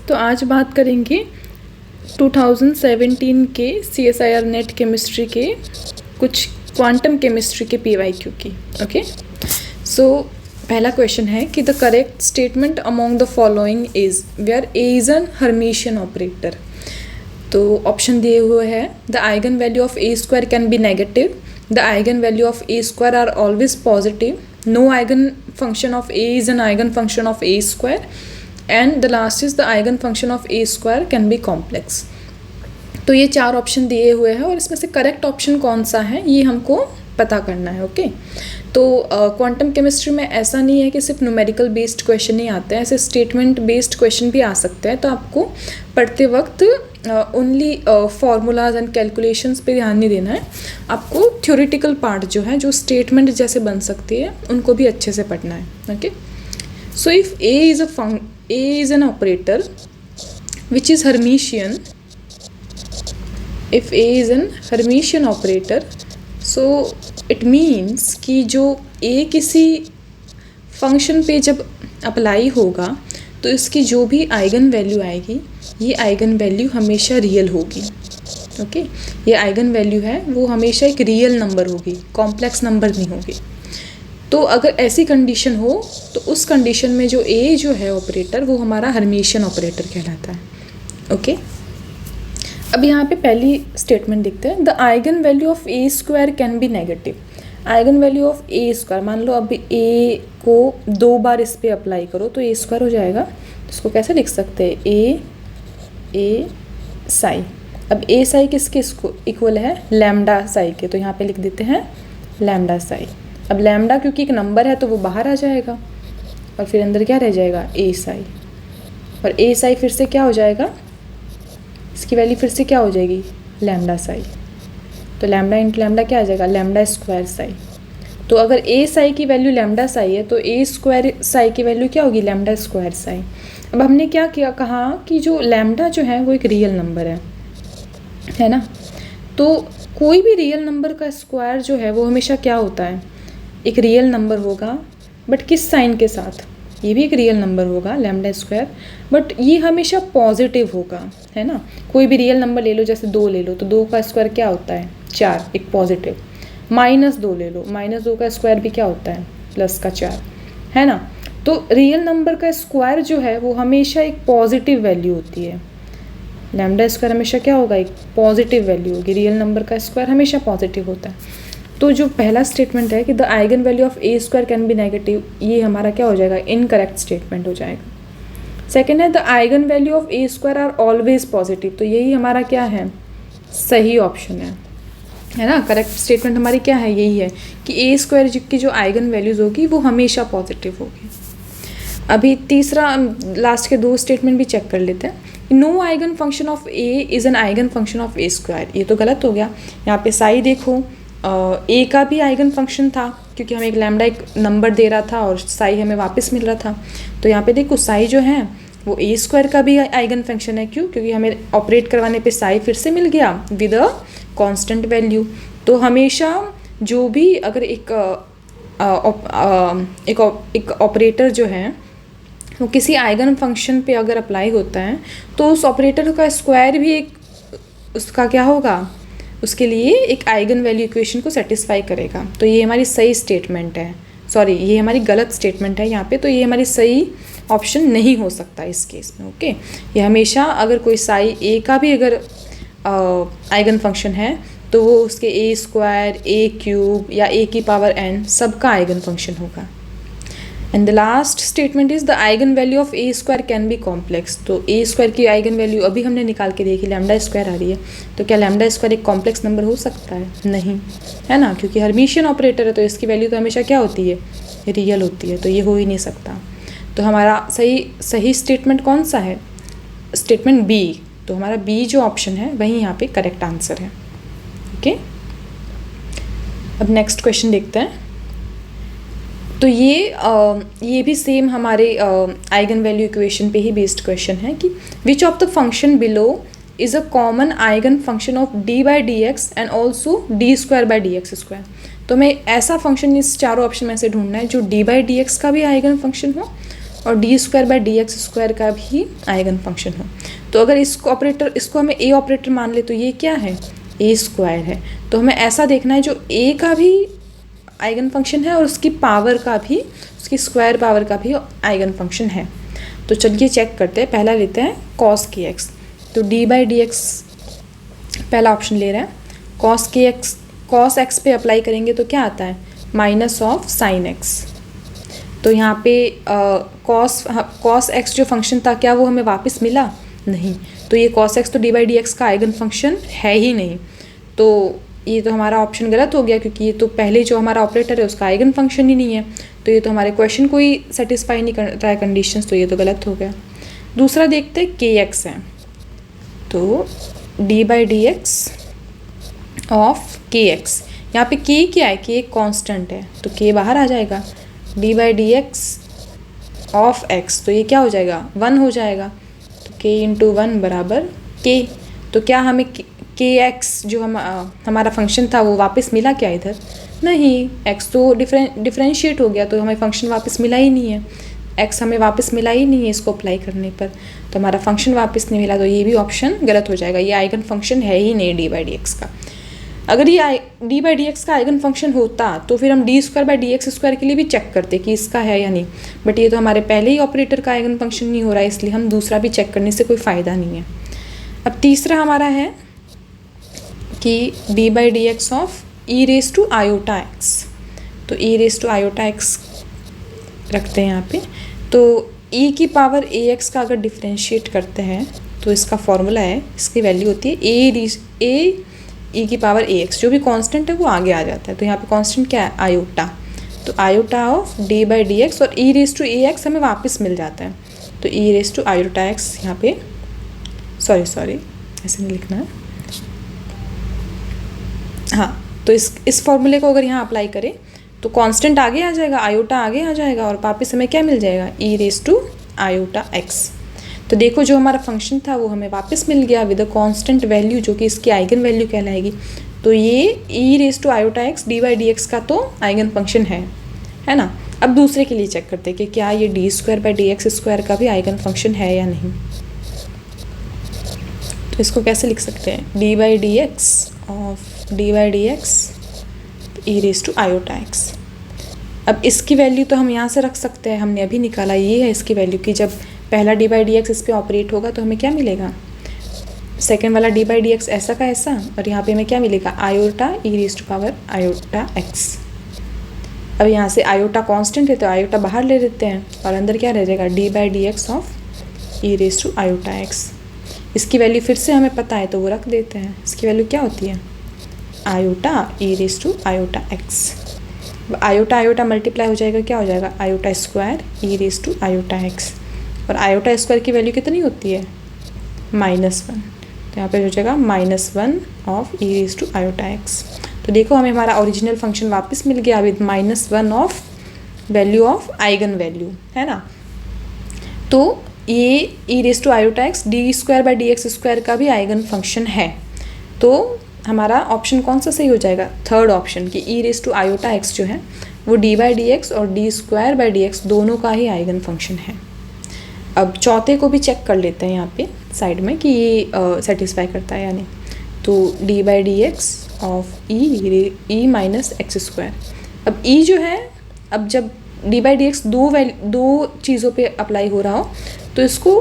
तो आज बात करेंगे 2017 के CSIR नेट केमिस्ट्री के कुछ क्वांटम केमिस्ट्री के PYQ की। ओके, सो पहला क्वेश्चन है कि the correct statement among the following is where A is an Hermitian operator. तो ऑप्शन दिए हुए हैं the eigen value of A square can be negative, the eigen value of A square are always positive, no eigen function of A is an eigen function of A square, and the last is the eigen function of A square can B complex. तो ये चार option दिए हुए हैं और इसमें से correct option कौन सा है ये हमको पता करना है। ओके, तो क्वांटम केमिस्ट्री में ऐसा नहीं है कि सिर्फ न्यूमेरिकल बेस्ड क्वेश्चन ही आते हैं, ऐसे स्टेटमेंट बेस्ड क्वेश्चन भी आ सकते हैं। तो आपको पढ़ते वक्त ओनली फार्मूलाज एंड कैलकुलेशंस पे ध्यान नहीं देना है, आपको थ्योरेटिकल पार्ट जो है, जो स्टेटमेंट जैसे बन सकती है, उनको भी अच्छे से पढ़ना है। Okay, so if A is an operator which is Hermitian. If A is an Hermitian operator, so it means कि जो A किसी फंक्शन पे जब अप्लाई होगा तो इसकी जो भी आइगन वैल्यू आएगी ये आइगन वैल्यू हमेशा रियल होगी। ओके, ये आइगन वैल्यू है वो हमेशा एक रियल नंबर होगी, कॉम्प्लेक्स नंबर नहीं होगी। तो अगर ऐसी कंडीशन हो तो उस कंडीशन में जो ए जो है ऑपरेटर वो हमारा हर्मिशियन ऑपरेटर कहलाता है। ओके, अब यहाँ पे पहली स्टेटमेंट देखते हैं the eigen value of A square can be negative. Eigen value of A square, मान लो अब ए को 2 बार इस पर अप्लाई करो तो ए स्क्वायर हो जाएगा। इसको कैसे लिख सकते हैं, ए साई। अब ए साई किसके इक्वल है, लैम्डा साई के, तो यहाँ पे लिख देते हैं लैम्डा साई। अब लैम्डा क्योंकि एक नंबर है तो वो बाहर आ जाएगा और फिर अंदर क्या रह जाएगा, ए साई। और ए साई फिर से क्या हो जाएगा, इसकी वैल्यू फिर से क्या हो जाएगी, लैम्डा साई। तो लैम्डा इंटू लैम्डा क्या आ जाएगा, लैम्डा स्क्वायर साई। तो अगर ए साई की वैल्यू लैम्डा साई है तो ए स्क्वायर साई की वैल्यू क्या होगी, लैम्डा स्क्वायर साई। अब हमने क्या किया, कहा कि जो लैम्डा जो है वो एक रियल नंबर है ना। तो कोई भी रियल नंबर का स्क्वायर जो है वो हमेशा क्या होता है, एक रियल नंबर होगा, बट किस साइन के साथ, ये भी एक रियल नंबर होगा लैम्डा स्क्वायर, बट ये हमेशा पॉजिटिव होगा, है ना। कोई भी रियल नंबर ले लो, जैसे 2 ले लो तो 2 का स्क्वायर क्या होता है, 4, एक पॉजिटिव। -2 ले लो, -2 का स्क्वायर भी क्या होता है, प्लस का 4, है ना। तो रियल नंबर का स्क्वायर जो है वो हमेशा एक पॉजिटिव वैल्यू होती है। लैम्डा स्क्वायर हमेशा क्या होगा, एक पॉजिटिव वैल्यू होगी, रियल नंबर का स्क्वायर हमेशा पॉजिटिव होता है। तो जो पहला स्टेटमेंट है कि the eigen value of A square can be negative, ये हमारा क्या हो जाएगा, इनकरेक्ट स्टेटमेंट हो जाएगा। सेकेंड है the eigen value of A square are always positive, तो यही हमारा क्या है, सही ऑप्शन है ना। करेक्ट स्टेटमेंट हमारी क्या है, यही है कि ए स्क्वायर की जो आइगन वैल्यूज़ होगी वो हमेशा पॉजिटिव होगी। अभी तीसरा, लास्ट के 2 स्टेटमेंट भी चेक कर लेते हैं। No eigen function of A is an eigen function of A square, ये तो गलत हो गया। यहाँ पे साई देखो, ए का भी आइगन फंक्शन था क्योंकि हमें एक लैम्डा एक नंबर दे रहा था और साई हमें वापस मिल रहा था। तो यहाँ पे देखो साई जो है वो ए स्क्वायर का भी आइगन फंक्शन है, क्यों, क्योंकि हमें ऑपरेट करवाने पे साई फिर से मिल गया विद अ कांस्टेंट वैल्यू। तो हमेशा जो भी अगर एक ऑपरेटर जो है वो किसी आइगन फंक्शन पे अगर अप्लाई होता है तो उस ऑपरेटर का स्क्वायर भी एक उसका क्या होगा, उसके लिए एक आइगन वैल्यू इक्वेशन को सेटिस्फाई करेगा। तो ये हमारी सही स्टेटमेंट है, सॉरी ये हमारी गलत स्टेटमेंट है यहाँ पे। तो ये हमारी सही ऑप्शन नहीं हो सकता इस केस में। ओके, ये हमेशा अगर कोई साई ए का भी अगर आइगन फंक्शन है तो वो उसके ए स्क्वायर, ए क्यूब या ए की पावर n सबका आइगन फंक्शन होगा। And the last statement is the eigen value of A square can B complex. तो ए स्क्वायर की आइगन वैल्यू अभी हमने निकाल के देखी, लैम्डा स्क्वायर आ रही है, तो क्या लैम्डा स्क्वायर एक कॉम्प्लेक्स नंबर हो सकता है, नहीं, है ना, क्योंकि हर्मिशियन ऑपरेटर है तो इसकी वैल्यू तो हमेशा क्या होती है, रियल होती है, तो ये हो ही नहीं सकता। तो हमारा सही स्टेटमेंट कौन सा है, स्टेटमेंट बी। तो हमारा बी जो ऑप्शन है वही यहाँ पे करेक्ट आंसर है। ओके, अब नेक्स्ट क्वेश्चन देखते हैं। तो ये भी सेम हमारे आइगन वैल्यू इक्वेशन पे ही बेस्ड क्वेश्चन है कि विच of the function below is a common eigen function of d by d x and also D square by d x square. तो हमें ऐसा फंक्शन इस चारों ऑप्शन में से ढूंढना है जो डी बाई डी एक्स का भी आइगन फंक्शन हो और D square by d x square का भी आइगन फंक्शन हो। तो अगर इसको हमें ए ऑपरेटर मान ले तो ये क्या है, ए स्क्वायर है। तो हमें ऐसा देखना है जो ए का भी आइगन फंक्शन है और उसकी पावर का भी, उसकी स्क्वायर पावर का भी आइगन फंक्शन है। तो चलिए चेक करते हैं। पहला लेते हैं कॉस के एक्स। तो डी बाई डी एक्स पहला ऑप्शन ले रहे हैं। कॉस एक्स पे अप्लाई करेंगे तो क्या आता है, माइनस ऑफ साइन एक्स। तो यहाँ पे कॉस एक्स जो फंक्शन था क्या वो हमें वापस मिला, नहीं। तो ये कॉस एक्स तो डी बाई डी एक्स का आइगन फंक्शन है ही नहीं। तो ये तो हमारा ऑप्शन गलत हो गया, क्योंकि ये तो पहले जो हमारा ऑपरेटर है उसका आइगन फंक्शन ही नहीं है। तो ये तो हमारे क्वेश्चन को ही सेटिस्फाई नहीं कर रहा है कंडीशंस, तो ये तो गलत हो गया। दूसरा देखते हैं के एक्स है। तो D by d x of के एक्स, यहाँ पे के क्या है, के कॉन्स्टेंट है तो के बाहर आ जाएगा। D by d x of x, तो ये क्या हो जाएगा, 1 हो जाएगा। तो के इंटू 1 बराबर के। तो क्या हमें के एक्स जो हमारा फंक्शन था वो वापस मिला क्या इधर, नहीं। एक्स तो डिफरेंशिएट हो गया, तो हमें फंक्शन वापस मिला ही नहीं है। एक्स हमें वापस मिला ही नहीं है इसको अप्लाई करने पर, तो हमारा फंक्शन वापस नहीं मिला। तो ये भी ऑप्शन गलत हो जाएगा, ये आइगन फंक्शन है ही नहीं डी बाई डी एक्स का। अगर ये डी बाई डी एक्स का आइगन फंक्शन होता तो फिर हम D square by d x square के लिए भी चेक करते कि इसका है या नहीं। बट ये तो हमारे पहले ही ऑपरेटर का आइगन फंक्शन नहीं हो रहा है, इसलिए हम दूसरा भी चेक करने से कोई फ़ायदा नहीं है। अब तीसरा हमारा है कि d by d x of e raise to iota x. तो e raise to iota x रखते हैं यहाँ पे। तो ई की पावर ए एक्स का अगर डिफ्रेंशिएट करते हैं तो इसका फॉर्मूला है, इसकी वैल्यू होती है ए ई की पावर ए एक्स। जो भी कांस्टेंट है वो आगे आ जाता है। तो यहाँ पे कांस्टेंट क्या है, आयोटा। तो iota of d by d x, और ई रेस टू ए एक्स हमें वापस मिल जाता है। तो e raise to iota x यहाँ पे, सॉरी ऐसे नहीं लिखना है, हाँ। तो इस फॉर्मूले को अगर यहाँ अप्लाई करें तो कांस्टेंट आगे आ जाएगा, आयोटा आगे आ जाएगा, और वापस हमें क्या मिल जाएगा, ई रेस टू आयोटा एक्स। तो देखो जो हमारा फंक्शन था वो हमें वापस मिल गया विद अ कांस्टेंट वैल्यू, जो कि इसकी आइगन वैल्यू कहलाएगी। तो ये e raise to iota x d by d x का तो आइगन फंक्शन है ना। अब दूसरे के लिए चेक करते हैं कि क्या ये D square by d x square का भी आइगन फंक्शन है या नहीं। तो इसको कैसे लिख सकते हैं, d by d x of d by d x e raise to iota x. अब इसकी वैल्यू तो हम यहाँ से रख सकते हैं, हमने अभी निकाला, ये है इसकी वैल्यू कि जब पहला डी बाई डी एक्स इस पर ऑपरेट होगा तो हमें क्या मिलेगा, सेकेंड वाला डी बाई डी एक्स ऐसा का ऐसा, और यहाँ पे हमें क्या मिलेगा, iota e raise to power iota x. अब यहाँ से आयोटा कांस्टेंट है तो आयोटा बाहर ले लेते हैं, और अंदर क्या रह जाएगा, d by d x of e raise to iota x. इसकी वैल्यू फिर से हमें पता है तो वो रख देते हैं। इसकी वैल्यू क्या होती है, iota e raise to iota x. Iota iota multiply हो जाएगा, क्या हो जाएगा, iota square e raise to iota x. और आयोटा स्क्वायर की वैल्यू कितनी होती है, -1। तो यहाँ पे हो जाएगा -1 of e raise to iota x. तो देखो हमें हमारा ओरिजिनल फंक्शन वापस मिल गया with -1 of value of eigen value, है ना। तो ये e raise to iota x d square by d x square का भी आइगन फंक्शन है। तो हमारा ऑप्शन कौन सा सही हो जाएगा, थर्ड ऑप्शन, कि ई रेस टू आयोटा एक्स जो है वो डी बाई डी एक्स और D square by d x दोनों का ही आइगन फंक्शन है। अब चौथे को भी चेक कर लेते हैं यहाँ पे साइड में कि ये सेटिस्फाई करता है या नहीं। तो D by d x of E minus x square. अब ई जो है, अब जब डी बाई डी एक्स दो चीज़ों पे अप्लाई हो रहा हो तो इसको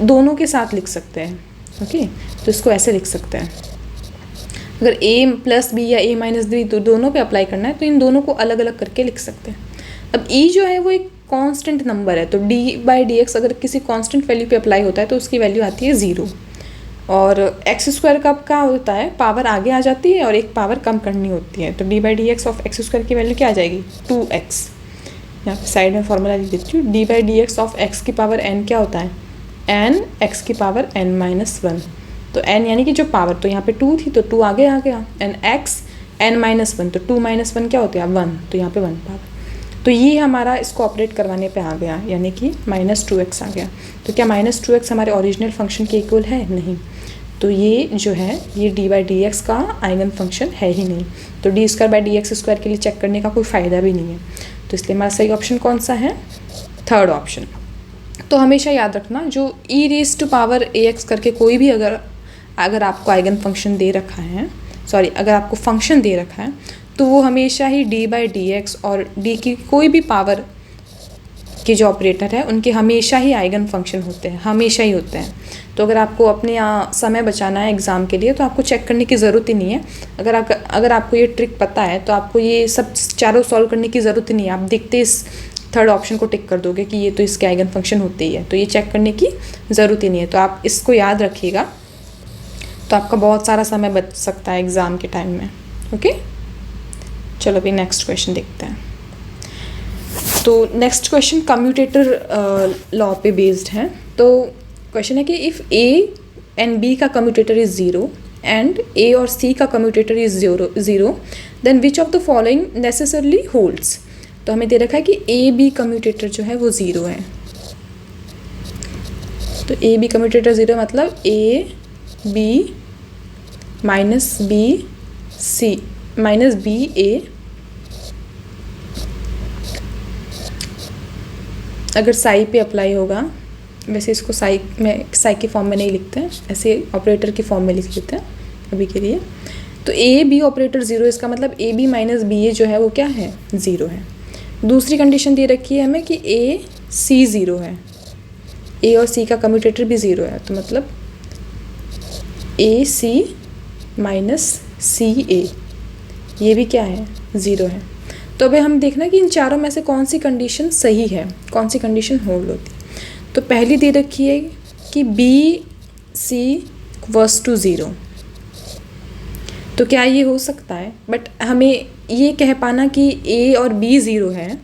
दोनों के साथ लिख सकते हैं, ओके। तो इसको ऐसे लिख सकते हैं, अगर a प्लस बी या a माइनस बी तो दोनों पे अप्लाई करना है तो इन दोनों को अलग अलग करके लिख सकते हैं। अब e जो है वो एक कांस्टेंट नंबर है, तो d बाई डी एक्स अगर किसी कांस्टेंट वैल्यू पे अप्लाई होता है तो उसकी वैल्यू आती है 0। और एक्स स्क्वायर का क्या होता है, पावर आगे आ जाती है और एक पावर कम करनी होती है। तो D by d x of x square की वैल्यू क्या आ जाएगी, 2x। यहाँ पे साइड में फॉर्मूला लिख देती हूँ, D by d x of x की पावर n क्या होता है, n x की पावर n-1। तो n यानी कि जो पावर, तो यहाँ पे 2 थी तो 2 आगे आ गया, n x n-1, तो 2 - 1 क्या होता है 1, तो यहाँ पे 1 पावर। तो ये हमारा इसको ऑपरेट करवाने पे आ गया, यानी कि -2x आ गया। तो क्या -2x हमारे ओरिजिनल फंक्शन के इक्वल है, नहीं। तो ये जो है ये डी बाई डी एक्स का आइगन फंक्शन है ही नहीं। तो D square by d x square के लिए चेक करने का कोई फ़ायदा भी नहीं है। तो इसलिए हमारा सही ऑप्शन कौन सा है, थर्ड ऑप्शन। तो हमेशा याद रखना जो e⁻ax करके कोई भी अगर आपको आइगन फंक्शन दे रखा है, सॉरी अगर आपको फंक्शन दे रखा है, तो वो हमेशा ही d/dx और d की कोई भी पावर के जो ऑपरेटर है उनके हमेशा ही आइगन फंक्शन होते हैं, हमेशा ही होते हैं। तो अगर आपको अपने समय बचाना है एग्ज़ाम के लिए तो आपको चेक करने की ज़रूरत ही नहीं है। अगर आपको ये ट्रिक पता है तो आपको ये सब चारों सॉल्व करने की ज़रूरत ही नहीं है। आप देखते इस थर्ड ऑप्शन को टिक कर दोगे कि ये तो इसके आइगन फंक्शन होते ही है, तो ये चेक करने की ज़रूरत ही नहीं है। तो आप इसको याद रखिएगा, तो आपका बहुत सारा समय बच सकता है एग्ज़ाम के टाइम में। ओके, चलो अभी नेक्स्ट क्वेश्चन देखते हैं। तो नेक्स्ट क्वेश्चन कम्यूटेटर लॉ पे बेस्ड है। तो क्वेश्चन है कि इफ़ ए एंड बी का commutator is zero and A और सी का commutator is zero then which of the following necessarily holds. तो हमें दे रखा है कि ए बी कम्यूटेटर जो है वो ज़ीरो है। तो ए बी कम्यूटेटर ज़ीरो मतलब A B minus B C minus B A, अगर साई पे अप्लाई होगा, वैसे इसको साई के फॉर्म में नहीं लिखते हैं, ऐसे ऑपरेटर की फॉर्म में लिख लेते हैं अभी के लिए। तो ए बी ऑपरेटर ज़ीरो, इसका मतलब ए बी माइनस बी ए जो है वो क्या है, ज़ीरो है। दूसरी कंडीशन दे रखी है हमें कि ए सी ज़ीरो है, ए और सी का कम्यूटेटर भी ज़ीरो है, तो मतलब ए सी माइनस सी ए ये भी क्या है, ज़ीरो है। तो अभी हम देखना कि इन चारों में से कौन सी कंडीशन सही है, कौन सी कंडीशन होल्ड होती है। तो पहली दे रखी है कि B C equals to zero, तो क्या ये हो सकता है, बट हमें ये कह पाना कि ए और बी ज़ीरो है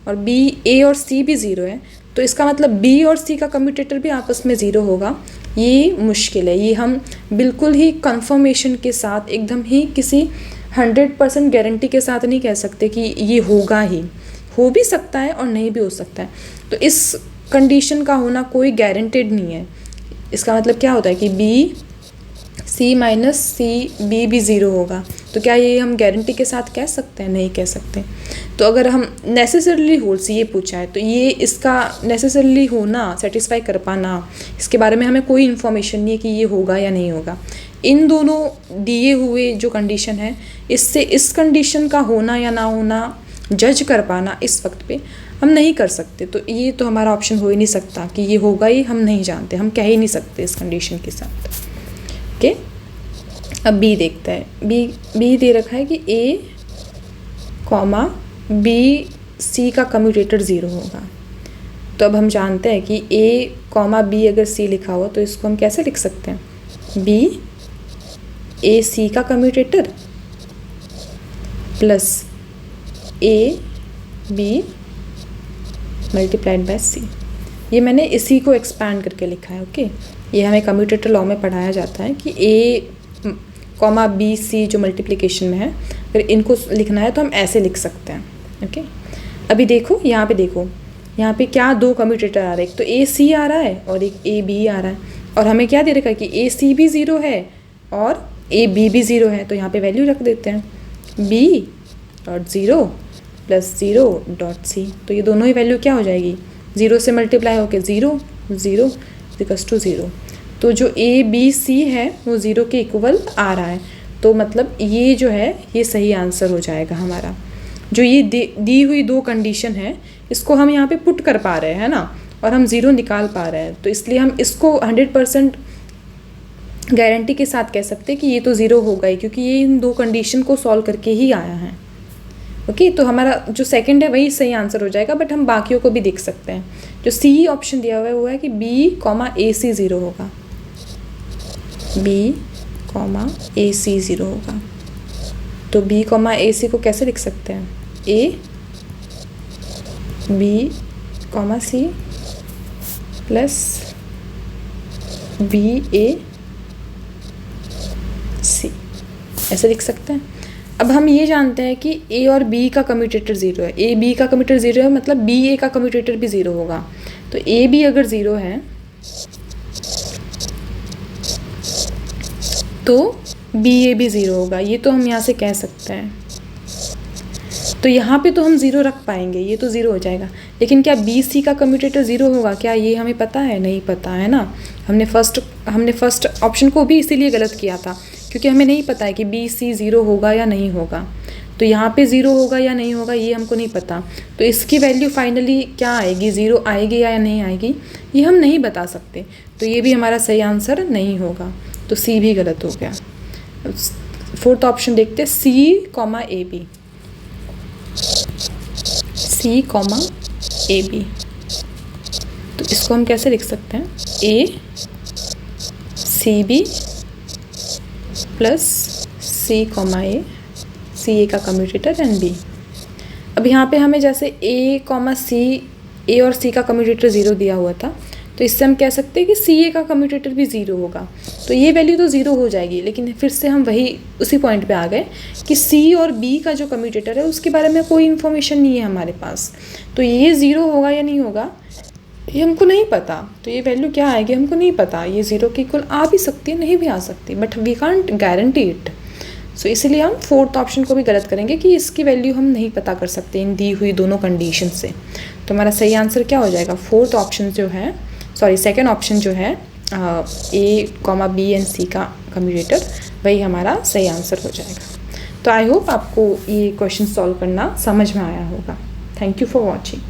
और बी ए और सी भी ज़ीरो है, तो इसका मतलब बी और सी का कम्यूटेटर भी आपस में ज़ीरो होगा, ये मुश्किल है। ये हम बिल्कुल ही कंफर्मेशन के साथ, एकदम ही किसी 100% गारंटी के साथ नहीं कह सकते कि ये होगा ही, हो भी सकता है और नहीं भी हो सकता है। तो इस कंडीशन का होना कोई गारंटेड नहीं है। इसका मतलब क्या होता है कि B C minus C B भी ज़ीरो होगा, तो क्या ये हम गारंटी के साथ कह सकते हैं, नहीं कह सकते। तो अगर हम नेसेसरली होल्ड्स ये पूछा है, तो ये इसका नेसेसरली होना, सेटिस्फाई कर पाना, इसके बारे में हमें कोई इन्फॉर्मेशन नहीं है कि ये होगा या नहीं होगा। इन दोनों दिए हुए जो कंडीशन है, इससे इस कंडीशन का होना या ना होना जज कर पाना इस वक्त पे हम नहीं कर सकते। तो ये तो हमारा ऑप्शन हो ही नहीं सकता कि ये होगा ही, हम नहीं जानते, हम कह ही नहीं सकते इस कंडीशन के साथ। ओके, अब बी देखते हैं। बी दे रखा है कि ए कॉमा बी सी का कम्यूटेटर ज़ीरो होगा। तो अब हम जानते हैं कि ए कॉमा बी अगर सी लिखा हुआ तो इसको हम कैसे लिख सकते हैं, बी ए सी का commutator plus A B multiplied by C. ये मैंने इसी को एक्सपैंड करके लिखा है। ओके, ये हमें कम्यूटेटर लॉ में पढ़ाया जाता है कि ए कॉमा बी सी जो मल्टीप्लिकेशन में है, अगर इनको लिखना है तो हम ऐसे लिख सकते हैं। ओके, अभी देखो यहाँ पे, देखो यहाँ पे क्या दो कम्यूटेटर आ रहे हैं, एक तो ए सी आ रहा है और एक ए बी आ रहा है, और हमें क्या दे रखा है कि ए सी भी ज़ीरो है और ए बी भी ज़ीरो है। तो यहाँ पे वैल्यू रख देते हैं, B dot zero plus zero dot C. तो ये दोनों ही वैल्यू क्या हो जाएगी, ज़ीरो से मल्टीप्लाई होकर zero, zero equals to zero. तो जो ए बी सी है वो ज़ीरो के इक्वल आ रहा है, तो मतलब ये जो है ये सही आंसर हो जाएगा हमारा। जो ये दी हुई दो कंडीशन है इसको हम यहाँ पे पुट कर पा रहे हैं ना, और हम ज़ीरो निकाल पा रहे हैं, तो इसलिए हम इसको 100% गारंटी के साथ कह सकते हैं कि ये तो ज़ीरो होगा ही, क्योंकि ये इन दो कंडीशन को सॉल्व करके ही आया है। ओके, तो हमारा जो सेकंड है वही सही आंसर हो जाएगा, बट हम बाकियों को भी देख सकते हैं। जो सी ऑप्शन दिया हुआ है वो है कि B comma A C zero होगा, B comma A C zero होगा। तो बी कॉमा ए सी को कैसे लिख सकते हैं, A B comma C plus B A C, ऐसे लिख सकते हैं। अब हम ये जानते हैं कि ए और बी का कम्यूटेटर ज़ीरो है, ए बी का कम्यूटेटर ज़ीरो है मतलब बी ए का कम्यूटेटर भी ज़ीरो होगा। तो ए बी अगर ज़ीरो है तो बी ए भी ज़ीरो होगा, ये तो हम यहाँ से कह सकते हैं। तो यहाँ पे तो हम ज़ीरो रख पाएंगे, ये तो ज़ीरो हो जाएगा। लेकिन क्या बी सी का कम्यूटेटर ज़ीरो होगा क्या, ये हमें पता है? नहीं पता है ना। हमने फर्स्ट ऑप्शन को भी इसीलिए गलत किया था, क्योंकि हमें नहीं पता है कि बी सी ज़ीरो होगा या नहीं होगा। तो यहाँ पे ज़ीरो होगा या नहीं होगा ये हमको नहीं पता। तो इसकी वैल्यू फाइनली क्या आएगी, ज़ीरो आएगी या नहीं आएगी, ये हम नहीं बता सकते। तो ये भी हमारा सही आंसर नहीं होगा, तो सी भी गलत हो गया। फोर्थ ऑप्शन देखते, C comma A B, C comma A B. तो इसको हम कैसे लिख सकते हैं, A C B plus C comma A, C A का कम्यूटेटर एंड बी। अब यहाँ पे हमें जैसे ए कॉमा सी, ए और सी का कम्यूटेटर ज़ीरो दिया हुआ था, तो इससे हम कह सकते हैं कि सी ए का कम्यूटेटर भी ज़ीरो होगा। तो ये वैल्यू तो ज़ीरो हो जाएगी, लेकिन फिर से हम वही उसी पॉइंट पे आ गए कि सी और बी का जो कम्यूटेटर है उसके बारे में कोई इन्फॉर्मेशन नहीं है हमारे पास। तो ये ज़ीरो होगा या नहीं होगा ये हमको नहीं पता। तो ये वैल्यू क्या आएगी हमको नहीं पता, ये ज़ीरो के इक्वल आ भी सकती है, नहीं भी आ सकती, but we can't guarantee it. So इसलिए हम फोर्थ ऑप्शन को भी गलत करेंगे कि इसकी वैल्यू हम नहीं पता कर सकते इन दी हुई दोनों कंडीशन से। तो हमारा सही आंसर क्या हो जाएगा, फोर्थ ऑप्शन जो है, सॉरी सेकेंड ऑप्शन जो है, ए कॉमा बी एंड सी का कम्यूटेटर, वही हमारा सही आंसर हो जाएगा। तो आई होप आपको ये क्वेश्चन सॉल्व करना समझ में आया होगा। Thank you for watching.